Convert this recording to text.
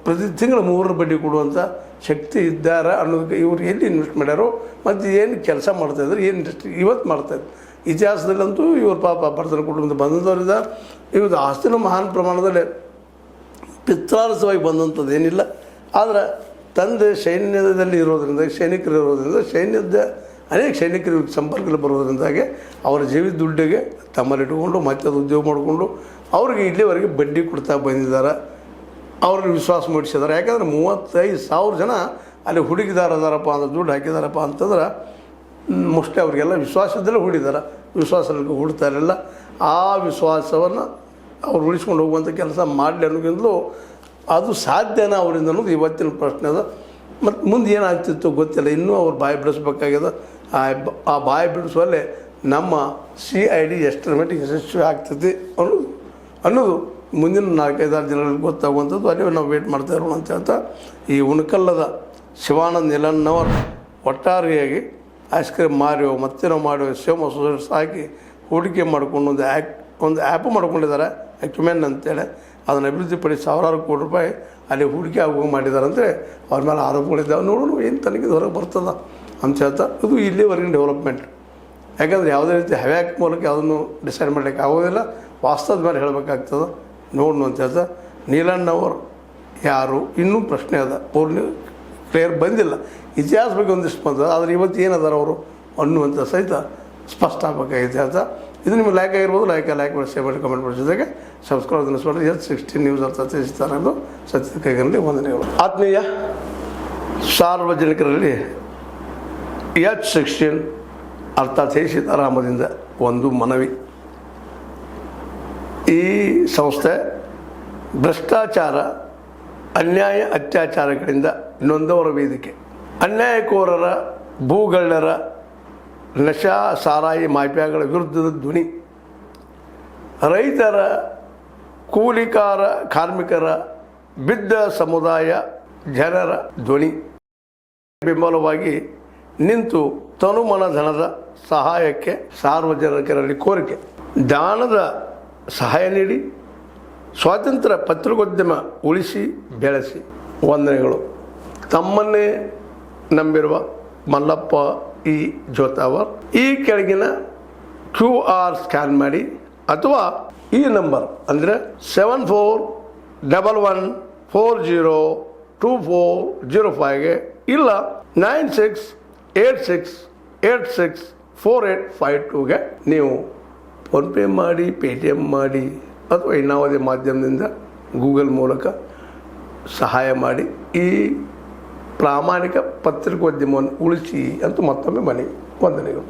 ಪ್ರತಿ ತಿಂಗಳು 3 ಬಡ್ಡಿ ಕೊಡುವಂಥ ಶಕ್ತಿ ಇದ್ದಾರೆ ಅನ್ನೋದಕ್ಕೆ ಇವ್ರು ಎಲ್ಲಿ ಇನ್ವೆಸ್ಟ್ ಮಾಡ್ಯಾರೋ ಮತ್ತು ಏನು ಕೆಲಸ ಮಾಡ್ತಾಯಿದ್ರು, ಏನು ಇಂಡಸ್ಟ್ರಿ ಇವತ್ತು ಮಾಡ್ತಾಯಿದ್ರು. ಇತಿಹಾಸದಲ್ಲಂತೂ ಇವ್ರ ಪಾಪ ಬಡತನ ಕುಟುಂಬದ ಬಂದವರಿಂದ ಇವ್ರದ್ದು ಆಸ್ತಿನೂ ಮಹಾನ್ ಪ್ರಮಾಣದಲ್ಲಿ ಪಿತ್ರಾರ್ಸವಾಗಿ ಬಂದಂಥದ್ದು ಏನಿಲ್ಲ. ಆದರೆ ತಂದೆ ಸೈನ್ಯದಲ್ಲಿ ಇರೋದರಿಂದ, ಸೈನಿಕರು ಇರೋದರಿಂದ, ಸೈನ್ಯದ ಅನೇಕ ಸೈನಿಕರು ಸಂಪರ್ಕದಲ್ಲಿ ಬರೋದ್ರಿಂದಾಗೆ ಅವರ ಜೀವಿತ ದುಡ್ಡಿಗೆ ತಮ್ಮಲ್ಲಿಟ್ಟುಕೊಂಡು ಮತ್ತೆ ಅದು ಉದ್ಯೋಗ ಮಾಡಿಕೊಂಡು ಅವ್ರಿಗೆ ಇಲ್ಲಿವರೆಗೆ ಬಡ್ಡಿ ಕೊಡ್ತಾ ಬಂದಿದ್ದಾರೆ. ಅವ್ರಿಗೆ ವಿಶ್ವಾಸ ಮೂಡಿಸಿದ್ದಾರೆ. ಯಾಕಂದರೆ 35,000 ಜನ ಅಲ್ಲಿ ಹೂಡಿಕೆದಾರದಾರಪ್ಪ ಅಂದ್ರೆ ದುಡ್ಡು ಹಾಕಿದಾರಪ್ಪ ಅಂತಂದ್ರೆ ಮೋಸ್ಟ್ಲಿ ಅವರಿಗೆಲ್ಲ ವಿಶ್ವಾಸದಲ್ಲೇ ಹೂಡಿದ್ದಾರೆ. ವಿಶ್ವಾಸದಲ್ಲಿ ಹೂಡ್ತಾ ಇರಲಿಲ್ಲ. ಆ ವಿಶ್ವಾಸವನ್ನು ಅವ್ರು ಉಳಿಸ್ಕೊಂಡು ಹೋಗುವಂಥ ಕೆಲಸ ಮಾಡಲಿ ಅನ್ನೋಕ್ಕಿಂತಲೂ ಅದು ಸಾಧ್ಯನ ಅವರಿಂದ ಅನ್ನೋದು ಇವತ್ತಿನ ಪ್ರಶ್ನೆ ಅದ. ಮತ್ತು ಮುಂದೆ ಏನಾಗ್ತಿತ್ತು ಗೊತ್ತಿಲ್ಲ. ಇನ್ನೂ ಅವ್ರು ಬಾಯಿ ಬಿಡಿಸ್ಬೇಕಾಗ್ಯದ. ಆ ಬಾಯಿ ಬಿಡಿಸುವಲ್ಲೇ ನಮ್ಮ CID ಎಷ್ಟರ ಮಟ್ಟಿಗೆ ಯಶಸ್ವಿ ಆಗ್ತೈತಿ ಅನ್ನೋದು ಮುಂದಿನ 4-5-6 ದಿನಗಳಲ್ಲಿ ಗೊತ್ತಾಗುವಂಥದ್ದು. ಅಲ್ಲಿ ನಾವು ವೇಟ್ ಮಾಡ್ತಾ ಇರೋಣ ಅಂತ ಹೇಳ್ತಾ, ಈ ಉಣಕಲ್ಲದ ಶಿವಾನಂದ ನಿಲನ್ನವರು ಒಟ್ಟಾರೆಯಾಗಿ ಐಸ್ ಕ್ರೀಮ್ ಮಾರಿಯೋ ಮತ್ತೇನೋ ಮಾಡಿಯೋ ಸೇಮ್ ಸೊಸೈಟೀಸ್ ಹಾಕಿ ಹೂಡಿಕೆ ಮಾಡಿಕೊಂಡು ಒಂದು ಆ್ಯಪು ಮಾಡ್ಕೊಂಡಿದ್ದಾರೆ, ಅಕ್ಯುಮೆನ್ ಅಂತೇಳಿ. ಅದನ್ನು ಅಭಿವೃದ್ಧಿಪಡಿಸಿ ಸಾವಿರಾರು ಕೋಟಿ ರೂಪಾಯಿ ಅಲ್ಲಿ ಹೂಡಿಕೆ ಆಗುವಂಗೆ ಮಾಡಿದ್ದಾರೆ ಅಂದರೆ ಅವ್ರ ಮೇಲೆ ಆರೋಪಗಳಿದ್ದಾವೆ. ನೋಡೋಣ ಏನು ತನಿಖೆ ಹೊರಗೆ ಬರ್ತದ ಅಂತ ಹೇಳ್ತಾ, ಇದು ಇಲ್ಲಿವರೆಗಿನ ಡೆವಲಪ್ಮೆಂಟ್. ಯಾಕಂದರೆ ಯಾವುದೇ ರೀತಿ ಹವ್ಯಾಕ್ ಮೂಲಕ ಯಾವುದನ್ನು ಡಿಸೈಡ್ ಮಾಡಲಿಕ್ಕೆ ಆಗೋದಿಲ್ಲ. ವಾಸ್ತವದ ಮೇಲೆ ಹೇಳಬೇಕಾಗ್ತದೆ. ನೋಡೋಣ ಅಂತ ಹೇಳ್ತಾ, ನೀಲಣ್ಣವರು ಯಾರು ಇನ್ನೂ ಪ್ರಶ್ನೆ ಅದ. ಅವ್ರನ್ನ ಕ್ಲಿಯರ್ ಬಂದಿಲ್ಲ. ಇತಿಹಾಸ ಬಗ್ಗೆ ಒಂದಿಷ್ಟು ಬಂದದ. ಆದರೆ ಇವತ್ತು ಏನದಾರ ಅವರು ಅನ್ನುವಂಥ ಸಹಿತ ಸ್ಪಷ್ಟ ಆಗಬೇಕಾಗಿದೆ ಅಂತ. ಇದು ನಿಮಗೆ ಲೈಕ್ ಆಗಿರ್ಬೋದು. ಲೈಕ್ ಮಾಡಿ, ಶೇರ್ ಮಾಡಿ, ಕಮೆಂಟ್ ಮಾಡಿ, ಜೊತೆಗೆ ಸಬ್ಸ್ಕ್ರೈಬ್ ತಿಳಿಸ್ಬಿಟ್ಟು H16 ನ್ಯೂಸ್ ಅಂತ ತಿಳಿಸ್ತಾರೆ ಎಂದು ಸತ್ಯದ ಕೈಗಳಲ್ಲಿ ವಂದನೆಗಳು. ಆತ್ಮೀಯ ಸಾರ್ವಜನಿಕರಲ್ಲಿ H16 ಅರ್ಥಾತ್ ಸೀತಾರಾಮದಿಂದ ಒಂದು ಮನವಿ. ಈ ಸಂಸ್ಥೆ ಭ್ರಷ್ಟಾಚಾರ, ಅನ್ಯಾಯ, ಅತ್ಯಾಚಾರಗಳಿಂದ ನೊಂದವರ ವೇದಿಕೆ. ಅನ್ಯಾಯಕೋರರ, ಭೂಗಳ್ಳರ, ನಶಾ ಸಾರಾಯಿ ಮಾಫಿಯಾಗಳ ವಿರುದ್ಧದ ಧ್ವನಿ. ರೈತರ, ಕೂಲಿಕಾರ, ಕಾರ್ಮಿಕರ, ಬಿದ್ದ ಸಮುದಾಯ ಜನರ ಧ್ವನಿ. ಬೆಂಬಲವಾಗಿ ನಿಂತು ತನುಮನ ಧನದ ಸಹಾಯಕ್ಕೆ ಸಾರ್ವಜನಿಕರಲ್ಲಿ ಕೋರಿಕೆ. ದಾನದ ಸಹಾಯ ನೀಡಿ ಸ್ವಾತಂತ್ರ್ಯ ಪತ್ರಿಕೋದ್ಯಮ ಉಳಿಸಿ ಬೆಳೆಸಿ. ವಂದನೆಗಳು. ತಮ್ಮನ್ನೇ ನಂಬಿರುವ ಮಲ್ಲಪ್ಪ ಇ ಜೋತಾವರ್. ಈ ಕೆಳಗಿನ QR ಸ್ಕ್ಯಾನ್ ಮಾಡಿ ಅಥವಾ ಈ ನಂಬರ್ ಅಂದರೆ 7411402405ಗೆ ಇಲ್ಲ 9686864852ಗೆ ನೀವು ಫೋನ್ಪೇ ಮಾಡಿ, ಪೇಟಿಎಮ್ ಮಾಡಿ ಅಥವಾ ಇನ್ನಾವುದೇ ಮಾಧ್ಯಮದಿಂದ ಗೂಗಲ್ ಮೂಲಕ ಸಹಾಯ ಮಾಡಿ ಈ ಪ್ರಾಮಾಣಿಕ ಪತ್ರಿಕೋದ್ಯಮವನ್ನು ಉಳಿಸಿ ಅಂತ ಮತ್ತೊಮ್ಮೆ ಮನವಿ. ವಂದನೆಗಳು.